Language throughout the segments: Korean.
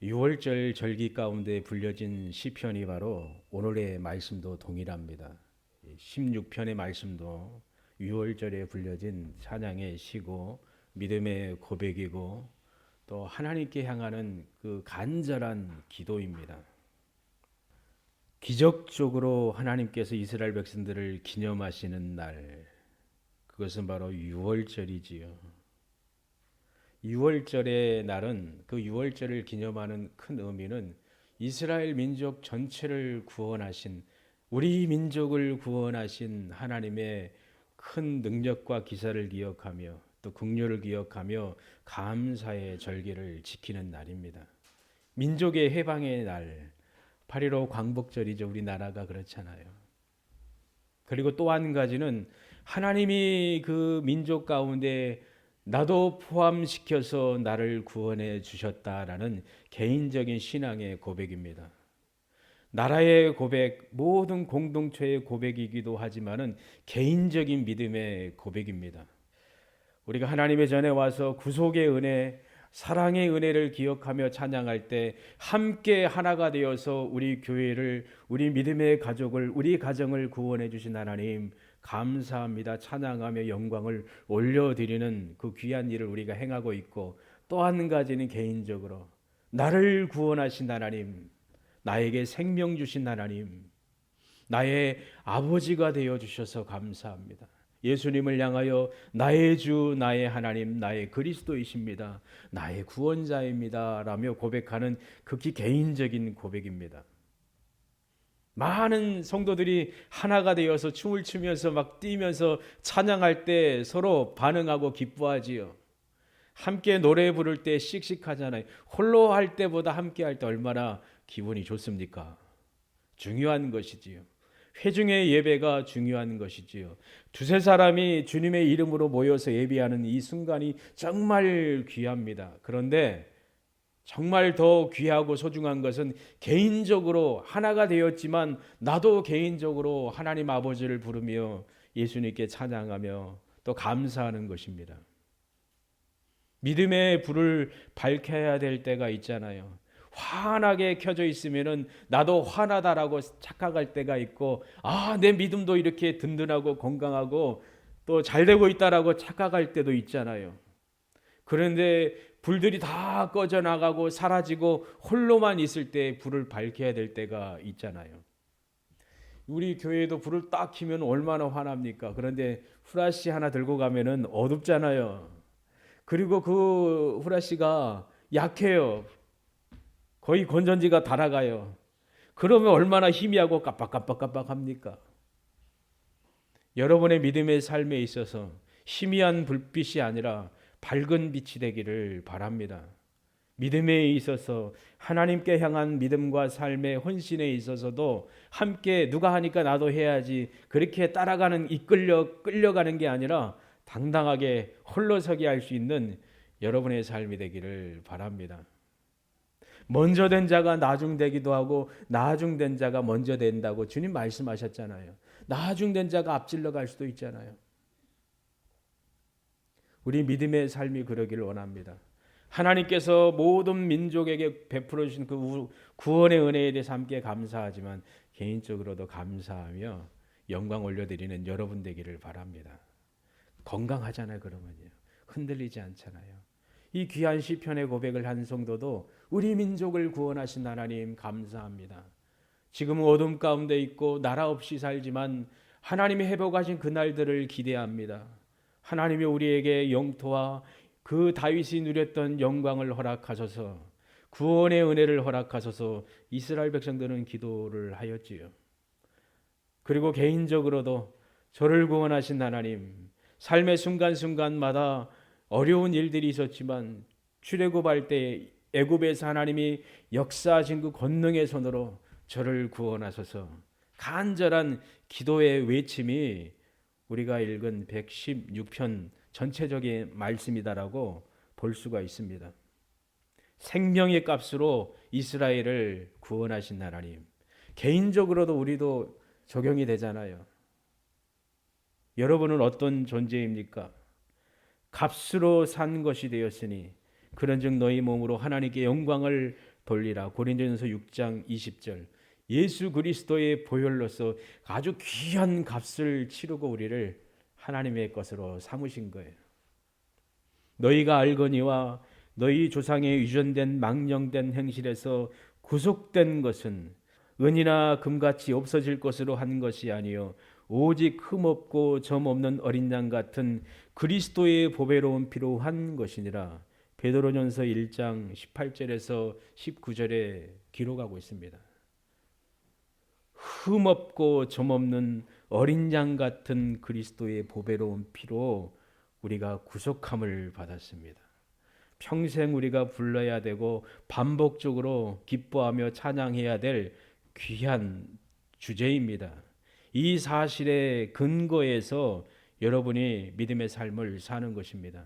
유월절 절기 가운데 불려진 시편이 바로 오늘의 말씀도 동일합니다. 16편의 말씀도 유월절에 불려진 찬양의 시고 믿음의 고백이고 또 하나님께 향하는 그 간절한 기도입니다. 기적적으로 하나님께서 이스라엘 백성들을 기념하시는 날, 그것은 바로 유월절이지요. 유월절의 날은 그 유월절을 기념하는 큰 의미는 이스라엘 민족 전체를 구원하신, 우리 민족을 구원하신 하나님의 큰 능력과 기사를 기억하며 또 긍휼을 기억하며 감사의 절기를 지키는 날입니다. 민족의 해방의 날, 8.15 광복절이죠. 우리나라가 그렇잖아요. 그리고 또 한 가지는 하나님이 그 민족 가운데 나도 포함시켜서 나를 구원해 주셨다라는 개인적인 신앙의 고백입니다. 나라의 고백, 모든 공동체의 고백이기도 하지만은 개인적인 믿음의 고백입니다. 우리가 하나님의 전에 와서 구속의 은혜, 사랑의 은혜를 기억하며 찬양할 때 함께 하나가 되어서 우리 교회를, 우리 믿음의 가족을, 우리 가정을 구원해 주신 하나님 감사합니다. 찬양하며 영광을 올려드리는 그 귀한 일을 우리가 행하고 있고, 또 한 가지는 개인적으로 나를 구원하신 하나님, 나에게 생명 주신 하나님, 나의 아버지가 되어 주셔서 감사합니다. 예수님을 향하여 나의 주, 나의 하나님, 나의 그리스도이십니다. 나의 구원자입니다. 라며 고백하는 극히 개인적인 고백입니다. 많은 성도들이 하나가 되어서 춤을 추면서 막 뛰면서 찬양할 때 서로 반응하고 기뻐하지요. 함께 노래 부를 때 씩씩하잖아요. 홀로 할 때보다 함께 할 때 얼마나 기분이 좋습니까? 중요한 것이지요. 회중의 예배가 중요한 것이지요. 두세 사람이 주님의 이름으로 모여서 예배하는 이 순간이 정말 귀합니다. 그런데 정말 더 귀하고 소중한 것은 개인적으로 하나가 되었지만 나도 개인적으로 하나님 아버지를 부르며 예수님께 찬양하며 또 감사하는 것입니다. 믿음의 불을 밝혀야 될 때가 있잖아요. 환하게 켜져 있으면은 나도 환하다라고 착각할 때가 있고, 내 믿음도 이렇게 든든하고 건강하고 또 잘 되고 있다라고 착각할 때도 있잖아요. 그런데 불들이 다 꺼져 나가고 사라지고 홀로만 있을 때 불을 밝혀야 될 때가 있잖아요. 우리 교회도 불을 딱 켜면 얼마나 환합니까? 그런데 후라시 하나 들고 가면은 어둡잖아요. 그리고 그 후라시가 약해요. 거의 건전지가 닳아가요. 그러면 얼마나 희미하고 깜빡깜빡깜빡합니까? 여러분의 믿음의 삶에 있어서 희미한 불빛이 아니라 밝은 빛이 되기를 바랍니다. 믿음에 있어서 하나님께 향한 믿음과 삶의 헌신에 있어서도 함께 누가 하니까 나도 해야지 그렇게 따라가는 끌려가는 게 아니라 당당하게 홀로서기 할 수 있는 여러분의 삶이 되기를 바랍니다. 먼저 된 자가 나중되기도 하고 나중된 자가 먼저 된다고 주님 말씀하셨잖아요. 나중된 자가 앞질러 갈 수도 있잖아요. 우리 믿음의 삶이 그러기를 원합니다. 하나님께서 모든 민족에게 베풀어 주신 그 구원의 은혜에 대해서 함께 감사하지만 개인적으로도 감사하며 영광 올려드리는 여러분 되기를 바랍니다. 건강하잖아요. 그러면요. 흔들리지 않잖아요. 이 귀한 시편의 고백을 한 성도도 우리 민족을 구원하신 하나님 감사합니다. 지금 어둠 가운데 있고 나라 없이 살지만 하나님이 회복하신 그날들을 기대합니다. 하나님이 우리에게 영토와 그 다윗이 누렸던 영광을 허락하셔서 구원의 은혜를 허락하셔서 이스라엘 백성들은 기도를 하였지요. 그리고 개인적으로도 저를 구원하신 하나님, 삶의 순간순간마다 어려운 일들이 있었지만 출애굽할 때 애굽에서 하나님이 역사하신 그 권능의 손으로 저를 구원하셔서 간절한 기도의 외침이 우리가 읽은 116편 전체적인 말씀이다라고 볼 수가 있습니다. 생명의 값으로 이스라엘을 구원하신 하나님, 개인적으로도 우리도 적용이 되잖아요. 여러분은 어떤 존재입니까? 값으로 산 것이 되었으니 그런즉 너희 몸으로 하나님께 영광을 돌리라. 고린도전서 6장 20절. 예수 그리스도의 보혈로서 아주 귀한 값을 치르고 우리를 하나님의 것으로 삼으신 거예요. 너희가 알거니와 너희 조상의 유전된 망령된 행실에서 구속된 것은 은이나 금같이 없어질 것으로 한 것이 아니요 오직 흠없고 점없는 어린 양 같은 그리스도의 보배로운 피로 한 것이니라. 베드로전서 1장 18절에서 19절에 기록하고 있습니다. 흠없고 점없는 어린 양 같은 그리스도의 보배로운 피로 우리가 구속함을 받았습니다. 평생 우리가 불러야 되고 반복적으로 기뻐하며 찬양해야 될 귀한 주제입니다. 이 사실의 근거에서 여러분이 믿음의 삶을 사는 것입니다.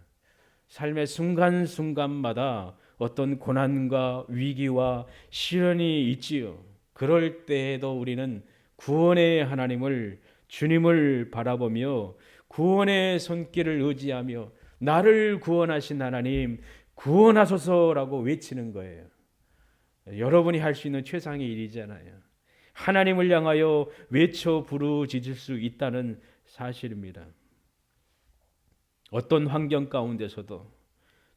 삶의 순간순간마다 어떤 고난과 위기와 시련이 있지요. 그럴 때에도 우리는 구원의 하나님을, 주님을 바라보며 구원의 손길을 의지하며 나를 구원하신 하나님 구원하소서라고 외치는 거예요. 여러분이 할 수 있는 최상의 일이잖아요. 하나님을 향하여 외쳐 부르짖을 수 있다는 사실입니다. 어떤 환경 가운데서도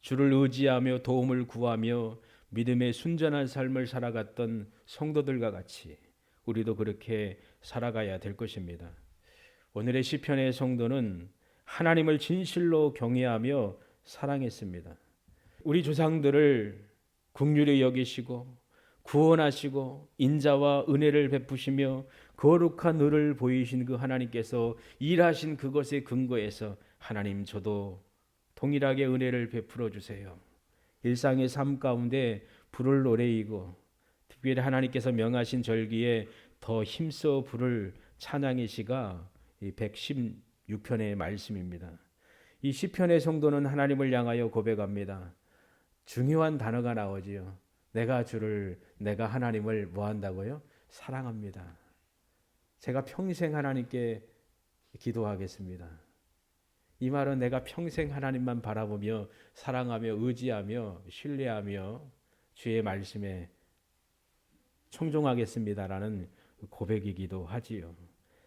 주를 의지하며 도움을 구하며 믿음의 순전한 삶을 살아갔던 성도들과 같이 우리도 그렇게 살아가야 될 것입니다. 오늘의 시편의 성도는 하나님을 진실로 경외하며 사랑했습니다. 우리 조상들을 긍휼히 여기시고 구원하시고 인자와 은혜를 베푸시며 거룩한 의를 보이신 그 하나님께서 일하신 그것의 근거에서 하나님 저도 동일하게 은혜를 베풀어 주세요. 일상의 삶 가운데 부를 노래이고 특별히 하나님께서 명하신 절기에 더 힘써 부를 찬양의 시가 이 116편의 말씀입니다. 이 시편의 성도는 하나님을 향하여 고백합니다. 중요한 단어가 나오지요. 내가 하나님을 뭐 한다고요? 사랑합니다. 제가 평생 하나님께 기도하겠습니다. 이 말은 내가 평생 하나님만 바라보며 사랑하며 의지하며 신뢰하며 주의 말씀에 청종하겠습니다라는 고백이기도 하지요.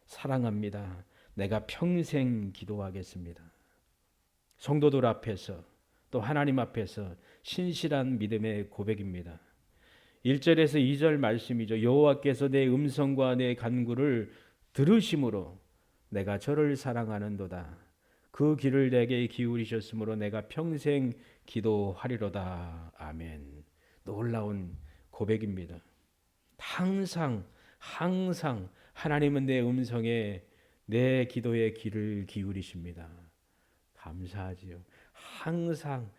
사랑합니다. 내가 평생 기도하겠습니다. 성도들 앞에서 또 하나님 앞에서 신실한 믿음의 고백입니다. 1절에서 2절 말씀이죠. 여호와께서 내 음성과 내 간구를 들으심으로 내가 저를 사랑하는도다. 그 귀를 내게 기울이셨으므로 내가 평생 기도하리로다. 아멘. 놀라운 고백입니다. 항상 하나님은 내 음성에 내 기도에 귀를 기울이십니다. 감사하지요. 항상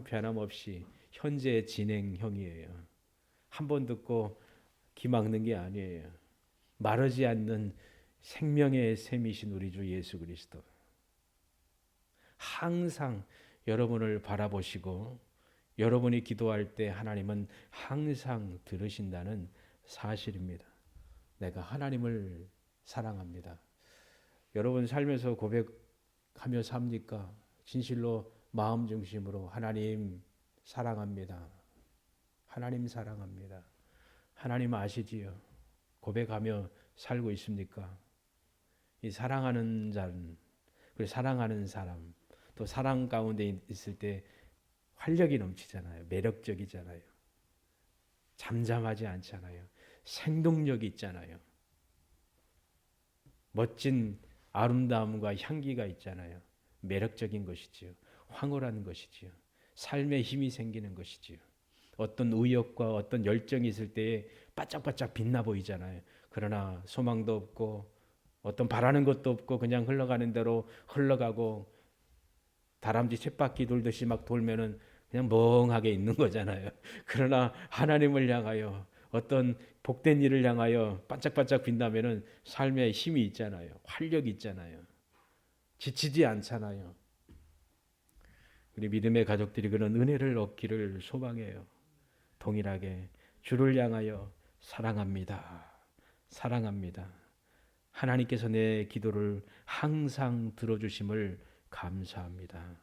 변함없이 현재 진행형이에요. 한 번 듣고 귀 막는 게 아니에요. 마르지 않는 생명의 샘이신 우리 주 예수 그리스도. 항상 여러분을 바라보시고 여러분이 기도할 때 하나님은 항상 들으신다는 사실입니다. 내가 하나님을 사랑합니다. 여러분 삶에서 고백하며 삽니까? 진실로 마음 중심으로 하나님 사랑합니다. 하나님 사랑합니다. 하나님 아시지요? 고백하며 살고 있습니까? 이 사랑하는 자는, 그리고 사랑하는 사람, 또 사랑 가운데 있을 때 활력이 넘치잖아요. 매력적이잖아요. 잠잠하지 않잖아요. 생동력이 있잖아요. 멋진 아름다움과 향기가 있잖아요. 매력적인 것이지요. 황홀한 것이지요. 삶에 힘이 생기는 것이지요. 어떤 의욕과 어떤 열정이 있을 때에 바짝바짝 빛나 보이잖아요. 그러나 소망도 없고 어떤 바라는 것도 없고 그냥 흘러가는 대로 흘러가고 다람쥐 쳇바퀴 돌듯이 막 돌면은 그냥 멍하게 있는 거잖아요. 그러나 하나님을 향하여 어떤 복된 일을 향하여 반짝반짝 빛나면은 삶에 힘이 있잖아요. 활력이 있잖아요. 지치지 않잖아요. 우리 믿음의 가족들이 그런 은혜를 얻기를 소망해요. 동일하게 주를 향하여 사랑합니다. 사랑합니다. 하나님께서 내 기도를 항상 들어주심을 감사합니다.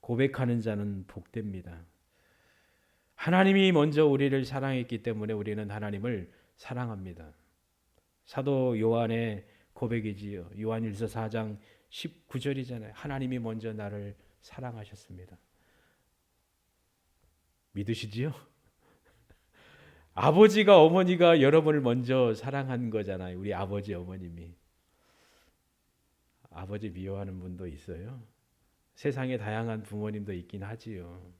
고백하는 자는 복됩니다. 하나님이 먼저 우리를 사랑했기 때문에 우리는 하나님을 사랑합니다. 사도 요한의 고백이지요. 요한일서 4장 19절이잖아요. 하나님이 먼저 나를 사랑하셨습니다. 믿으시지요? 아버지가 어머니가 여러분을 먼저 사랑한 거잖아요. 우리 아버지 어머님이. 아버지 미워하는 분도 있어요. 세상에 다양한 부모님도 있긴 하지요.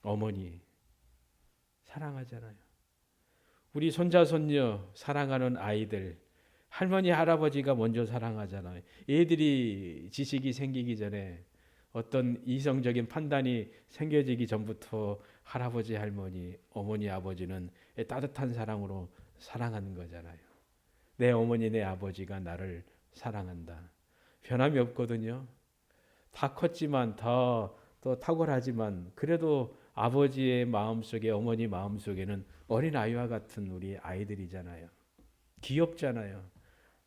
어머니 사랑하잖아요. 우리 손자 손녀 사랑하는 아이들 할머니 할아버지가 먼저 사랑하잖아요. 애들이 지식이 생기기 전에 어떤 이성적인 판단이 생겨지기 전부터 할아버지 할머니 어머니 아버지는 따뜻한 사랑으로 사랑하는 거잖아요. 내 어머니 내 아버지가 나를 사랑한다. 변함이 없거든요. 다 컸지만 더 탁월하지만 그래도 아버지의 마음속에 어머니 마음속에는 어린 아이와 같은 우리 아이들이잖아요. 귀엽잖아요.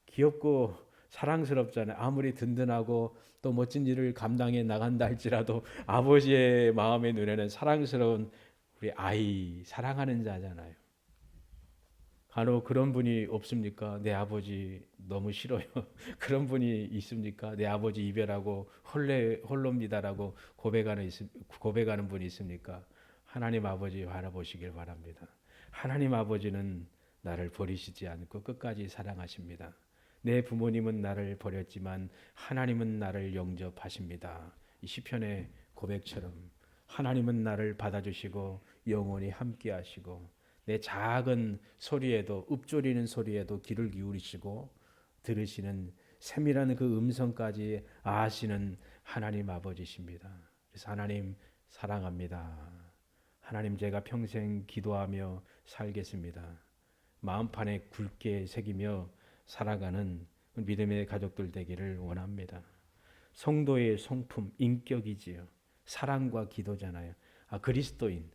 귀엽고 사랑스럽잖아요. 아무리 든든하고 또 멋진 일을 감당해 나간다 할지라도 아버지의 마음의 눈에는 사랑스러운 우리 아이 사랑하는 자잖아요. 간혹 그런 분이 없습니까? 내 아버지 너무 싫어요. 그런 분이 있습니까? 내 아버지 이별하고 홀로입니다라고 고백하는 분이 있습니까? 하나님 아버지 바라보시길 바랍니다. 하나님 아버지는 나를 버리시지 않고 끝까지 사랑하십니다. 내 부모님은 나를 버렸지만 하나님은 나를 영접하십니다. 이 시편의 고백처럼 하나님은 나를 받아주시고 영원히 함께하시고 내 작은 소리에도 읊조리는 소리에도 귀를 기울이시고 들으시는 세밀한 그 음성까지 아시는 하나님 아버지십니다. 그래서 하나님 사랑합니다. 하나님 제가 평생 기도하며 살겠습니다. 마음판에 굵게 새기며 살아가는 믿음의 가족들 되기를 원합니다. 성도의 성품 인격이지요. 사랑과 기도잖아요. 그리스도인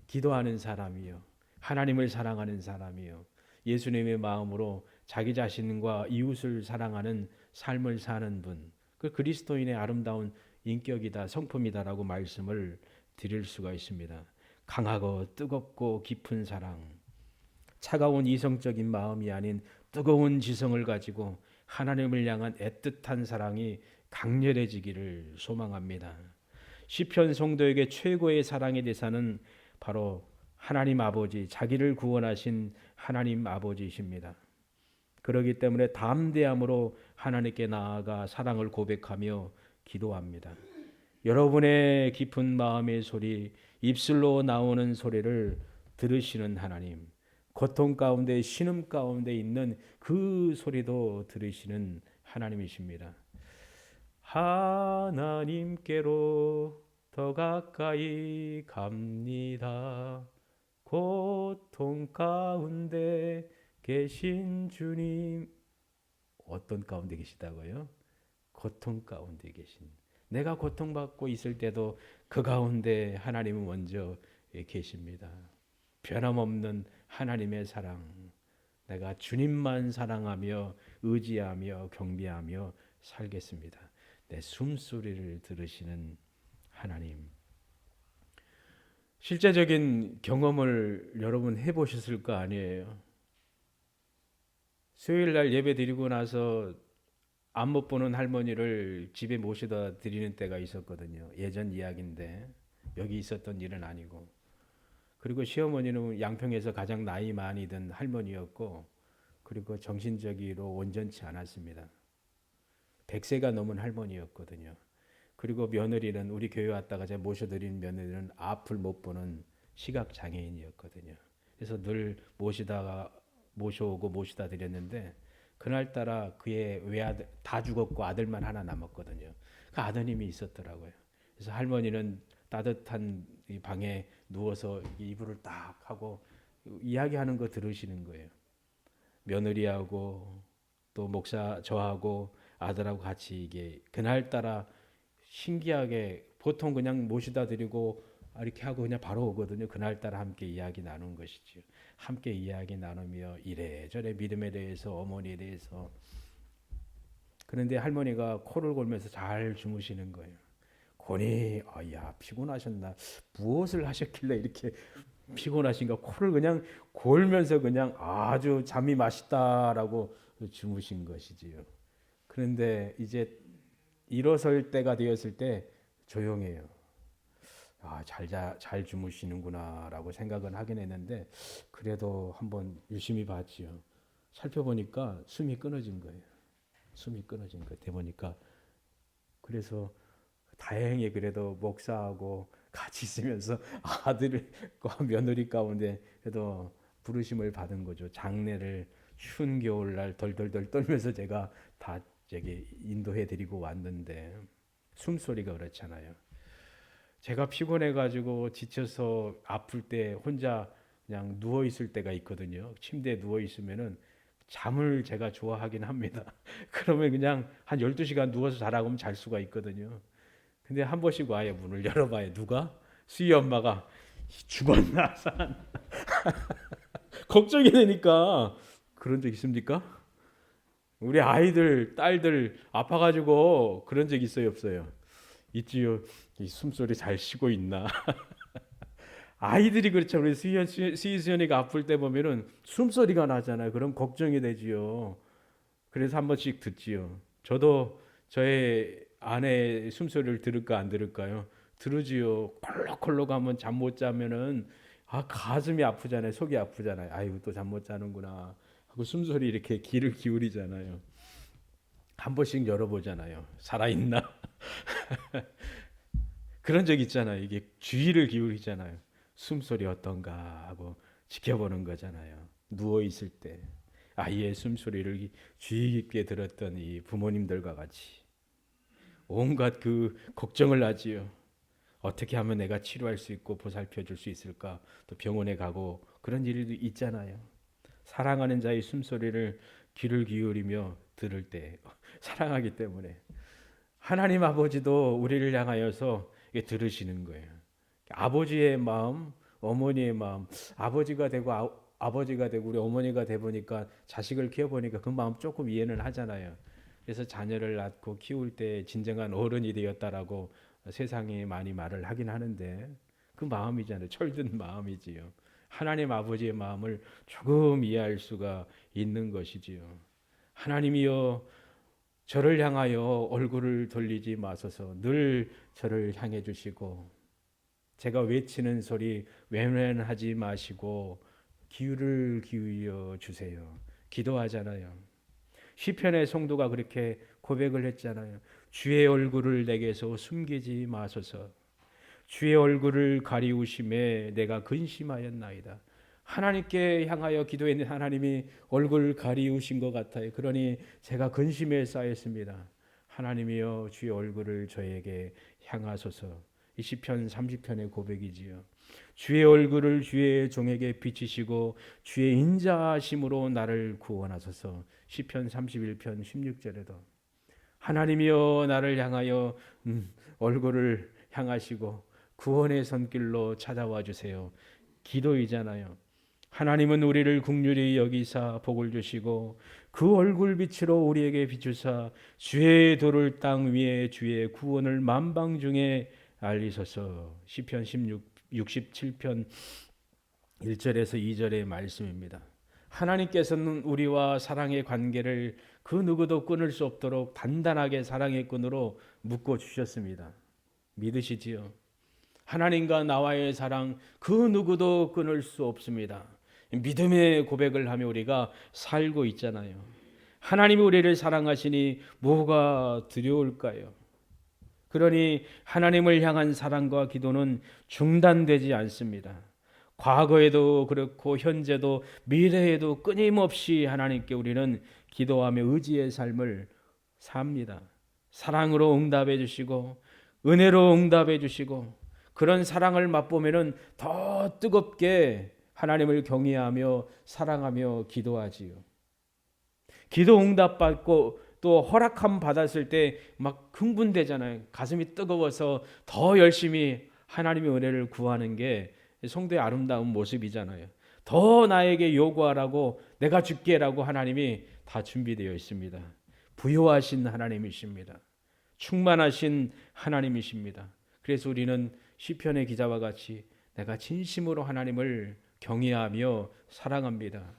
기도하는 사람이요. 하나님을 사랑하는 사람이요. 예수님의 마음으로 자기 자신과 이웃을 사랑하는 삶을 사는 분. 그 그리스도인의 아름다운 인격이다, 성품이다라고 말씀을 드릴 수가 있습니다. 강하고 뜨겁고 깊은 사랑. 차가운 이성적인 마음이 아닌 뜨거운 지성을 가지고 하나님을 향한 애틋한 사랑이 강렬해지기를 소망합니다. 시편 성도에게 최고의 사랑의 대상은 바로 하나님 아버지, 자기를 구원하신 하나님 아버지이십니다. 그렇기 때문에 담대함으로 하나님께 나아가 사랑을 고백하며 기도합니다. 여러분의 깊은 마음의 소리, 입술로 나오는 소리를 들으시는 하나님, 고통 가운데 신음 가운데 있는 그 소리도 들으시는 하나님이십니다. 하나님께로 더 가까이 갑니다. 고통 가운데 계신 주님. 어떤 가운데 계시다고요? 고통 가운데 계신. 내가 고통받고 있을 때도 그 가운데 하나님은 먼저 계십니다. 변함없는 하나님의 사랑. 내가 주님만 사랑하며 의지하며 경배하며 살겠습니다. 내 숨소리를 들으시는 하나님. 실제적인 경험을 여러분 해보셨을 거 아니에요. 수요일 날 예배 드리고 나서 안 못 보는 할머니를 집에 모셔다 드리는 때가 있었거든요. 예전 이야기인데 여기 있었던 일은 아니고. 그리고 시어머니는 양평에서 가장 나이 많이 든 할머니였고 그리고 정신적으로 온전치 않았습니다. 100세가 넘은 할머니였거든요. 그리고 며느리는 우리 교회 왔다가 제가 모셔드린 며느리는 앞을 못 보는 시각장애인이었거든요. 그래서 늘 모셔오고 모시다 드렸는데 그날따라 그의 외아들 다 죽었고 아들만 하나 남았거든요. 그 아드님이 있었더라고요. 그래서 할머니는 따뜻한 이 방에 누워서 이불을 딱 하고 이야기하는 거 들으시는 거예요. 며느리하고 또 목사 저하고 아들하고 같이 이게 그날따라 신기하게 보통 그냥 모시다 드리고 이렇게 하고 그냥 바로 오거든요. 그날따라 함께 이야기 나눈 것이죠. 함께 이야기 나누며 이래저래 믿음에 대해서 어머니에 대해서. 그런데 할머니가 코를 골면서 잘 주무시는 거예요. 보니 야 피곤하셨나 무엇을 하셨길래 이렇게 피곤하신가 코를 그냥 골면서 그냥 아주 잠이 맛있다라고 주무신 것이지요. 그런데 이제 일어설 때가 되었을 때 조용해요. 잘 주무시는구나라고 생각은 하긴 했는데 그래도 한번 유심히 봤지요. 살펴보니까 숨이 끊어진 거예요. 숨이 끊어진 거 대보니까 그래서 다행히 그래도 목사하고 같이 있으면서 아들과 며느리 가운데 그래도 부르심을 받은 거죠. 장례를 추운 겨울날 덜덜덜 떨면서 제가 다 저기 인도해 드리고 왔는데 숨소리가 그렇잖아요. 제가 피곤해 가지고 지쳐서 아플 때 혼자 그냥 누워 있을 때가 있거든요. 침대에 누워 있으면은 잠을 제가 좋아하긴 합니다. 그러면 그냥 한 12시간 누워서 자라고 하면 잘 수가 있거든요. 근데 한 번씩 와요. 문을 열어봐요. 누가? 수희 엄마가 죽었나 살았나 걱정이 되니까. 그런 적 있습니까? 우리 아이들 딸들 아파가지고 그런 적 있어요 없어요? 있지요. 이 숨소리 잘 쉬고 있나. 아이들이 그렇죠. 우리 수연이가 아플 때 보면은 숨소리가 나잖아요. 그럼 걱정이 되지요. 그래서 한 번씩 듣지요. 저도 저의 아내의 숨소리를 들을까 안 들을까요? 들으지요. 콜록콜록 하면 잠 못 자면은 가슴이 아프잖아요. 속이 아프잖아요. 아이고 또 잠 못 자는구나 하고 숨소리 이렇게 귀를 기울이잖아요. 한 번씩 열어보잖아요. 살아있나? 그런 적 있잖아요. 이게 주의를 기울이잖아요. 숨소리 어떤가 하고 지켜보는 거잖아요. 누워 있을 때 아이의 숨소리를 주의 깊게 들었던 이 부모님들과 같이 온갖 그 걱정을 하지요. 어떻게 하면 내가 치료할 수 있고 보살펴 줄 수 있을까? 또 병원에 가고 그런 일도 있잖아요. 사랑하는 자의 숨소리를 귀를 기울이며 들을 때 사랑하기 때문에 하나님 아버지도 우리를 향하여서 들으시는 거예요. 아버지의 마음, 어머니의 마음, 아버지가 되고 아버지가 되고 우리 어머니가 돼 보니까 자식을 키워 보니까 그 마음 조금 이해는 하잖아요. 그래서 자녀를 낳고 키울 때 진정한 어른이 되었다라고 세상에 많이 말을 하긴 하는데 그 마음이잖아요. 철든 마음이지요. 하나님 아버지의 마음을 조금 이해할 수가 있는 것이지요. 하나님이여 저를 향하여 얼굴을 돌리지 마소서. 늘 저를 향해 주시고 제가 외치는 소리 외면하지 마시고 귀를 기울여 주세요. 기도하잖아요. 시편의 성도가 그렇게 고백을 했잖아요. 주의 얼굴을 내게서 숨기지 마소서. 주의 얼굴을 가리우심에 내가 근심하였나이다. 하나님께 향하여 기도했는 하나님이 얼굴을 가리우신 것 같아요. 그러니 제가 근심에 쌓였습니다. 하나님이여 주의 얼굴을 저에게 향하소서. 이 시편 30편의 고백이지요. 주의 얼굴을 주의 종에게 비치시고 주의 인자하심으로 나를 구원하소서. 시편 31편 16절에도 하나님이여 나를 향하여 얼굴을 향하시고 구원의 손길로 찾아와 주세요. 기도이잖아요. 하나님은 우리를 긍휼히 여기사 복을 주시고 그 얼굴 빛으로 우리에게 비추사 주의 도를 땅 위에 주의 구원을 만방 중에 알리소서. 시편 67편 1절에서 2절의 말씀입니다. 하나님께서는 우리와 사랑의 관계를 그 누구도 끊을 수 없도록 단단하게 사랑의 끈으로 묶어 주셨습니다. 믿으시지요? 하나님과 나와의 사랑 그 누구도 끊을 수 없습니다. 믿음의 고백을 하며 우리가 살고 있잖아요. 하나님이 우리를 사랑하시니 뭐가 두려울까요? 그러니 하나님을 향한 사랑과 기도는 중단되지 않습니다. 과거에도 그렇고 현재도 미래에도 끊임없이 하나님께 우리는 기도하며 의지의 삶을 삽니다. 사랑으로 응답해 주시고 은혜로 응답해 주시고 그런 사랑을 맛보면은 더 뜨겁게 하나님을 경외하며 사랑하며 기도하지요. 기도 응답 받고 또 허락함 받았을 때 막 흥분되잖아요. 가슴이 뜨거워서 더 열심히 하나님의 은혜를 구하는 게 성도의 아름다운 모습이잖아요. 더 나에게 요구하라고 내가 줄게라고 하나님이 다 준비되어 있습니다. 부요하신 하나님이십니다. 충만하신 하나님이십니다. 그래서 우리는 시편의 기자와 같이 내가 진심으로 하나님을 경외하며 사랑합니다.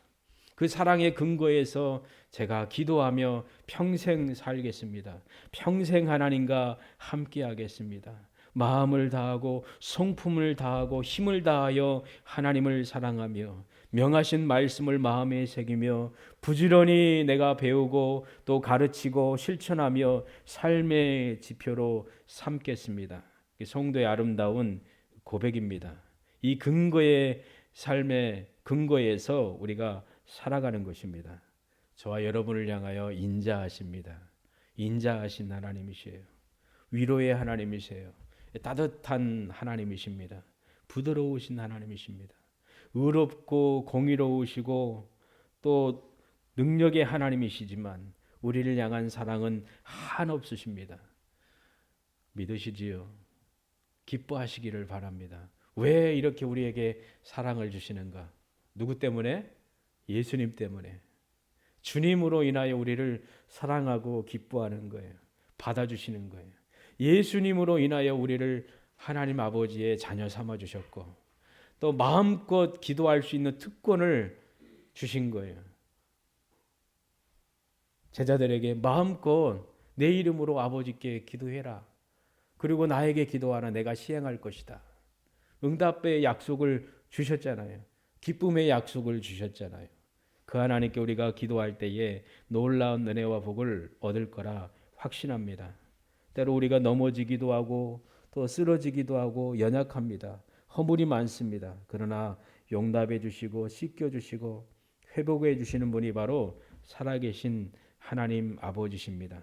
그 사랑의 근거에서 제가 기도하며 평생 살겠습니다. 평생 하나님과 함께 하겠습니다. 마음을 다하고 성품을 다하고 힘을 다하여 하나님을 사랑하며 명하신 말씀을 마음에 새기며 부지런히 내가 배우고 또 가르치고 실천하며 삶의 지표로 삼겠습니다. 성도의 아름다운 고백입니다. 이 근거의 삶의 근거에서 우리가 살아가는 것입니다. 저와 여러분을 향하여 인자하십니다. 인자하신 하나님이세요. 위로의 하나님이세요. 따뜻한 하나님이십니다. 부드러우신 하나님이십니다. 의롭고 공의로우시고 또 능력의 하나님이시지만 우리를 향한 사랑은 한없으십니다. 믿으시지요? 기뻐하시기를 바랍니다. 왜 이렇게 우리에게 사랑을 주시는가? 누구 때문에? 예수님 때문에. 주님으로 인하여 우리를 사랑하고 기뻐하는 거예요. 받아주시는 거예요. 예수님으로 인하여 우리를 하나님 아버지의 자녀 삼아 주셨고 또 마음껏 기도할 수 있는 특권을 주신 거예요. 제자들에게 마음껏 내 이름으로 아버지께 기도해라. 그리고 나에게 기도하라. 내가 시행할 것이다. 응답의 약속을 주셨잖아요. 기쁨의 약속을 주셨잖아요. 그 하나님께 우리가 기도할 때에 놀라운 은혜와 복을 얻을 거라 확신합니다. 때로 우리가 넘어지기도 하고 또 쓰러지기도 하고 연약합니다. 허물이 많습니다. 그러나 용납해 주시고 씻겨 주시고 회복해 주시는 분이 바로 살아계신 하나님 아버지십니다.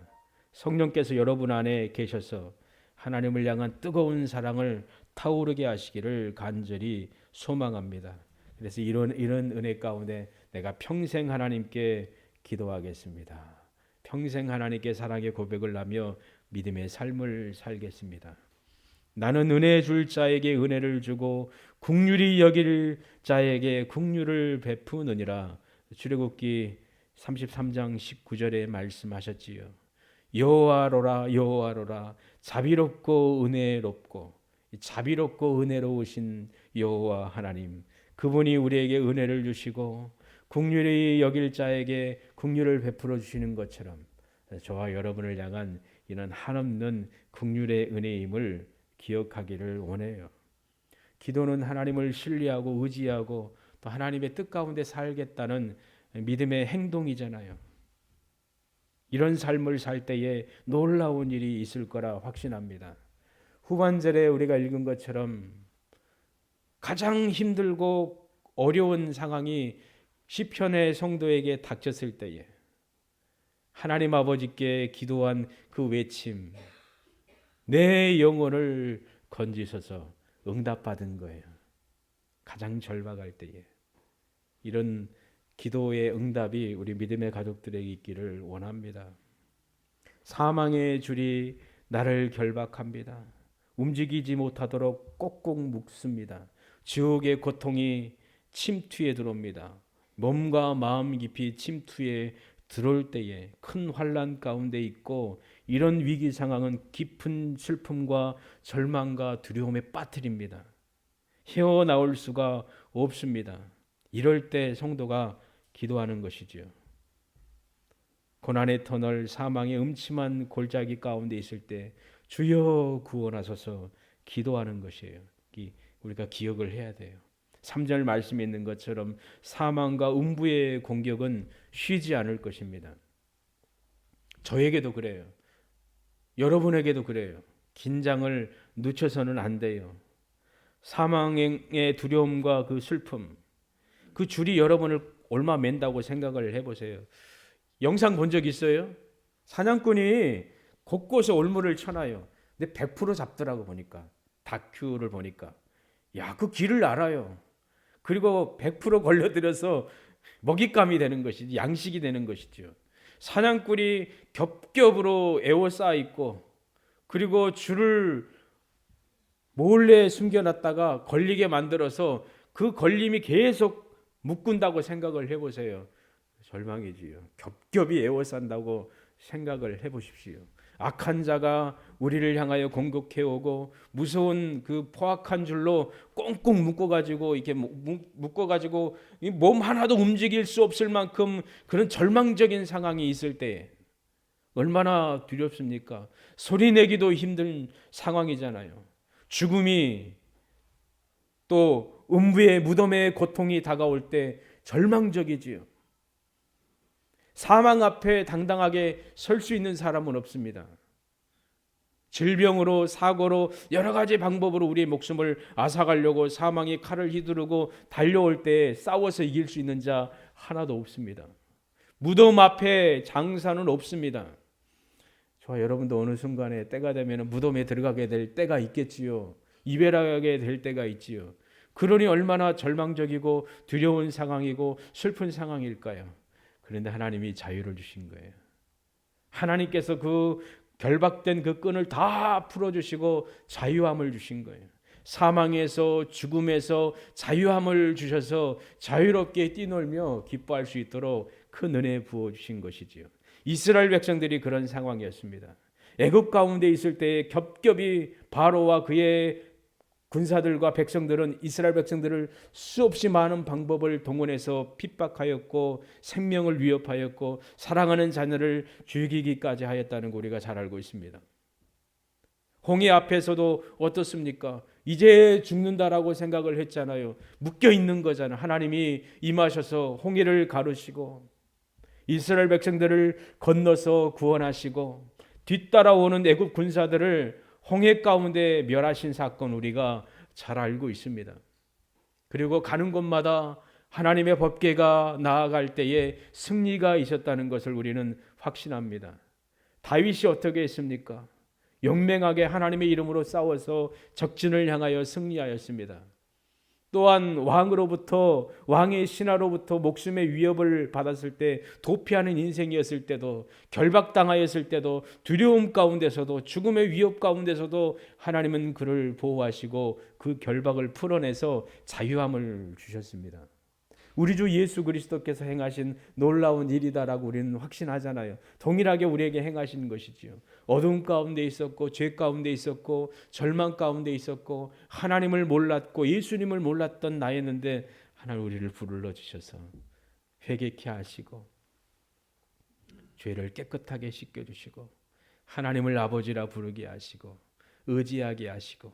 성령께서 여러분 안에 계셔서 하나님을 향한 뜨거운 사랑을 타오르게 하시기를 간절히 소망합니다. 그래서 이런 은혜 가운데 내가 평생 하나님께 기도하겠습니다. 평생 하나님께 사랑의 고백을 하며 믿음의 삶을 살겠습니다. 나는 은혜 줄 자에게 은혜를 주고 긍휼히 여길 자에게 긍휼을 베푸느니라. 출애굽기 33장 19절에 말씀하셨지요. 여호와로라 여호와로라 자비롭고 은혜롭고 자비롭고 은혜로우신 여호와 하나님, 그분이 우리에게 은혜를 주시고 긍휼히 여길 자에게 긍휼을 베풀어 주시는 것처럼 저와 여러분을 향한 이는 한없는 긍휼의 은혜임을 기억하기를 원해요. 기도는 하나님을 신뢰하고 의지하고 또 하나님의 뜻 가운데 살겠다는 믿음의 행동이잖아요. 이런 삶을 살 때에 놀라운 일이 있을 거라 확신합니다. 후반절에 우리가 읽은 것처럼 가장 힘들고 어려운 상황이 시편의 성도에게 닥쳤을 때에 하나님 아버지께 기도한 그 외침, 내 영혼을 건지셔서 응답받은 거예요. 가장 절박할 때에. 이런 기도의 응답이 우리 믿음의 가족들에게 있기를 원합니다. 사망의 줄이 나를 결박합니다. 움직이지 못하도록 꼭꼭 묶습니다. 지옥의 고통이 침투에 들어옵니다. 몸과 마음 깊이 침투에 들어올 때에 큰 환난 가운데 있고 이런 위기 상황은 깊은 슬픔과 절망과 두려움에 빠뜨립니다. 헤어나올 수가 없습니다. 이럴 때 성도가 기도하는 것이지요. 고난의 터널, 사망의 음침한 골짜기 가운데 있을 때 주여 구원하소서 기도하는 것이에요. 우리가 기억을 해야 돼요. 3절 말씀에 있는 것처럼 사망과 음부의 공격은 쉬지 않을 것입니다. 저에게도 그래요. 여러분에게도 그래요. 긴장을 늦춰서는 안 돼요. 사망의 두려움과 그 슬픔, 그 줄이 여러분을 얼마 맨다고 생각을 해보세요. 영상 본 적 있어요? 사냥꾼이 곳곳에 올무를 쳐놔요. 근데 100% 잡더라고 보니까. 다큐를 보니까. 야, 그 길을 알아요. 그리고 100% 걸려들여서 먹잇감이 되는 것이지, 양식이 되는 것이죠. 사냥꾼이 겹겹으로 에워싸 있고 그리고 줄을 몰래 숨겨놨다가 걸리게 만들어서 그 걸림이 계속 묶은다고 생각을 해보세요. 절망이지요. 겹겹이 에워싼다고 생각을 해보십시오. 악한 자가 우리를 향하여 공격해 오고 무서운 그 포악한 줄로 꽁꽁 묶어가지고 이렇게 묶어가지고 몸 하나도 움직일 수 없을 만큼 그런 절망적인 상황이 있을 때 얼마나 두렵습니까? 소리 내기도 힘든 상황이잖아요. 죽음이 또 음부의 무덤의 고통이 다가올 때 절망적이지요. 사망 앞에 당당하게 설 수 있는 사람은 없습니다. 질병으로 사고로 여러 가지 방법으로 우리의 목숨을 앗아가려고 사망이 칼을 휘두르고 달려올 때 싸워서 이길 수 있는 자 하나도 없습니다. 무덤 앞에 장사는 없습니다. 저와 여러분도 어느 순간에 때가 되면 무덤에 들어가게 될 때가 있겠지요. 이별하게 될 때가 있지요. 그러니 얼마나 절망적이고 두려운 상황이고 슬픈 상황일까요? 그런데 하나님이 자유를 주신 거예요. 하나님께서 그 결박된 그 끈을 다 풀어주시고 자유함을 주신 거예요. 사망에서 죽음에서 자유함을 주셔서 자유롭게 뛰놀며 기뻐할 수 있도록 큰 은혜 부어주신 것이지요. 이스라엘 백성들이 그런 상황이었습니다. 애굽 가운데 있을 때 겹겹이 바로와 그의 군사들과 백성들은 이스라엘 백성들을 수없이 많은 방법을 동원해서 핍박하였고 생명을 위협하였고 사랑하는 자녀를 죽이기까지 하였다는 거 우리가 잘 알고 있습니다. 홍해 앞에서도 어떻습니까? 이제 죽는다라고 생각을 했잖아요. 묶여 있는 거잖아요. 하나님이 임하셔서 홍해를 가르시고 이스라엘 백성들을 건너서 구원하시고 뒤따라오는 애굽 군사들을 홍해 가운데 멸하신 사건 우리가 잘 알고 있습니다. 그리고 가는 곳마다 하나님의 법궤가 나아갈 때에 승리가 있었다는 것을 우리는 확신합니다. 다윗이 어떻게 했습니까? 용맹하게 하나님의 이름으로 싸워서 적진을 향하여 승리하였습니다. 또한 왕으로부터 왕의 신하로부터 목숨의 위협을 받았을 때 도피하는 인생이었을 때도 결박당하였을 때도 두려움 가운데서도 죽음의 위협 가운데서도 하나님은 그를 보호하시고 그 결박을 풀어내서 자유함을 주셨습니다. 우리 주 예수 그리스도께서 행하신 놀라운 일이다라고 우리는 확신하잖아요. 동일하게 우리에게 행하신 것이지요. 어둠 가운데 있었고 죄 가운데 있었고 절망 가운데 있었고 하나님을 몰랐고 예수님을 몰랐던 나였는데 하나님 우리를 불러주셔서 회개케 하시고 죄를 깨끗하게 씻겨주시고 하나님을 아버지라 부르게 하시고 의지하게 하시고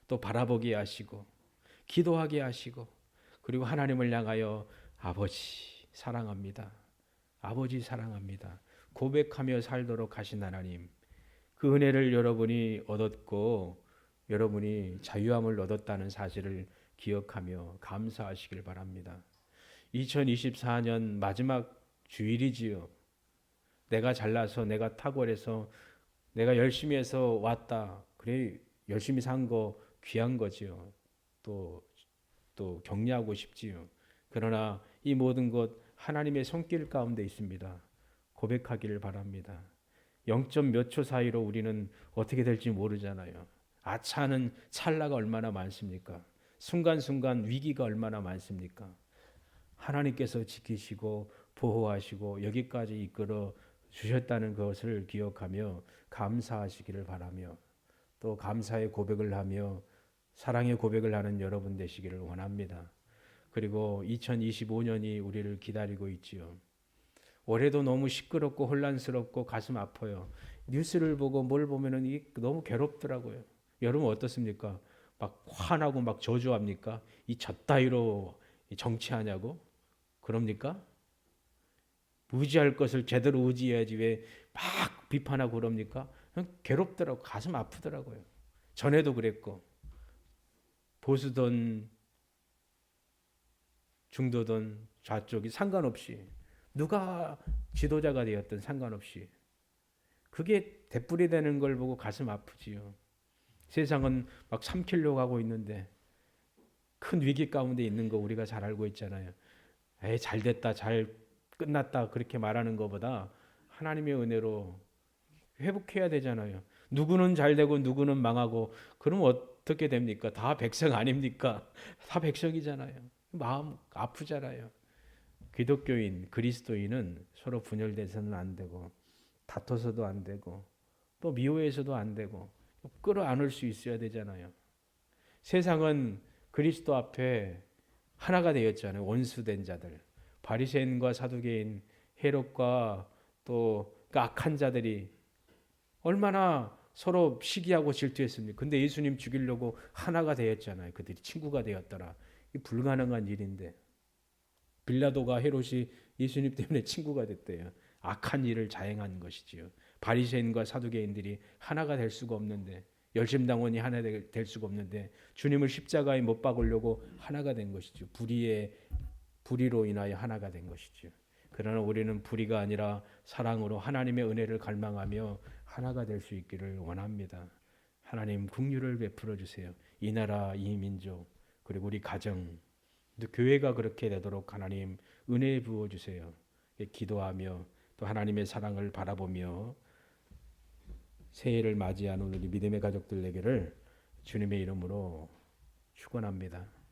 또 바라보게 하시고 기도하게 하시고 그리고 하나님을 향하여 아버지 사랑합니다. 아버지 사랑합니다. 고백하며 살도록 하신 하나님, 그 은혜를 여러분이 얻었고 여러분이 자유함을 얻었다는 사실을 기억하며 감사하시길 바랍니다. 2024년 마지막 주일이지요. 내가 잘나서 내가 탁월해서 내가 열심히 해서 왔다. 그래 열심히 산 거 귀한 거지요. 또 격려하고 싶지요. 그러나 이 모든 것 하나님의 손길 가운데 있습니다. 고백하기를 바랍니다. 0점 몇 초 사이로 우리는 어떻게 될지 모르잖아요. 아차하는 찰나가 얼마나 많습니까? 순간순간 위기가 얼마나 많습니까? 하나님께서 지키시고 보호하시고 여기까지 이끌어 주셨다는 것을 기억하며 감사하시기를 바라며 또 감사의 고백을 하며 사랑의 고백을 하는 여러분 되시기를 원합니다. 그리고 2025년이 우리를 기다리고 있지요. 올해도 너무 시끄럽고 혼란스럽고 가슴 아파요. 뉴스를 보고 뭘 보면은 너무 괴롭더라고요. 여러분 어떻습니까? 막 화나고 막 저주합니까? 이 젖따위로 정치하냐고? 그럽니까? 의지할 것을 제대로 의지해야지 왜 막 비판하고 그럽니까? 괴롭더라고. 가슴 아프더라고요. 전에도 그랬고 보수든 중도든 좌쪽이 상관없이 누가 지도자가 되었든 상관없이 그게 대뿔이 되는 걸 보고 가슴 아프지요. 세상은 막 삼키려고 하고 있는데 큰 위기 가운데 있는 거 우리가 잘 알고 있잖아요. 에이 잘 됐다 잘 끝났다 그렇게 말하는 것보다 하나님의 은혜로 회복해야 되잖아요. 누구는 잘 되고 누구는 망하고 그러면 어떻게 됩니까? 다 백성 아닙니까? 다 백성이잖아요. 마음 아프잖아요. 기독교인, 그리스도인은 서로 분열돼서는 안 되고 다퉈서도 안 되고 또 미워해서도 안 되고 끌어안을 수 있어야 되잖아요. 세상은 그리스도 앞에 하나가 되었잖아요. 원수된 자들, 바리새인과 사두개인, 헤롯과 또 그 악한 자들이 얼마나 서로 시기하고 질투했습니까? 근데 예수님 죽이려고 하나가 되었잖아요. 그들이 친구가 되었더라. 이 불가능한 일인데 빌라도가 헤롯이 예수님 때문에 친구가 됐대요. 악한 일을 자행한 것이지요. 바리새인과 사두개인들이 하나가 될 수가 없는데, 열심당원이 하나 될 수가 없는데 주님을 십자가에 못 박으려고 하나가 된 것이죠. 불의로 인하여 하나가 된 것이죠. 그러나 우리는 불의가 아니라 사랑으로 하나님의 은혜를 갈망하며 하나가 될 수 있기를 원합니다. 하나님 긍휼을 베풀어 주세요. 이 나라, 이 민족, 그리고 우리 가정, 또 교회가 그렇게 되도록 하나님 은혜 부어 주세요. 기도하며 또 하나님의 사랑을 바라보며 새해를 맞이하는 우리 믿음의 가족들에게를 주님의 이름으로 축원합니다.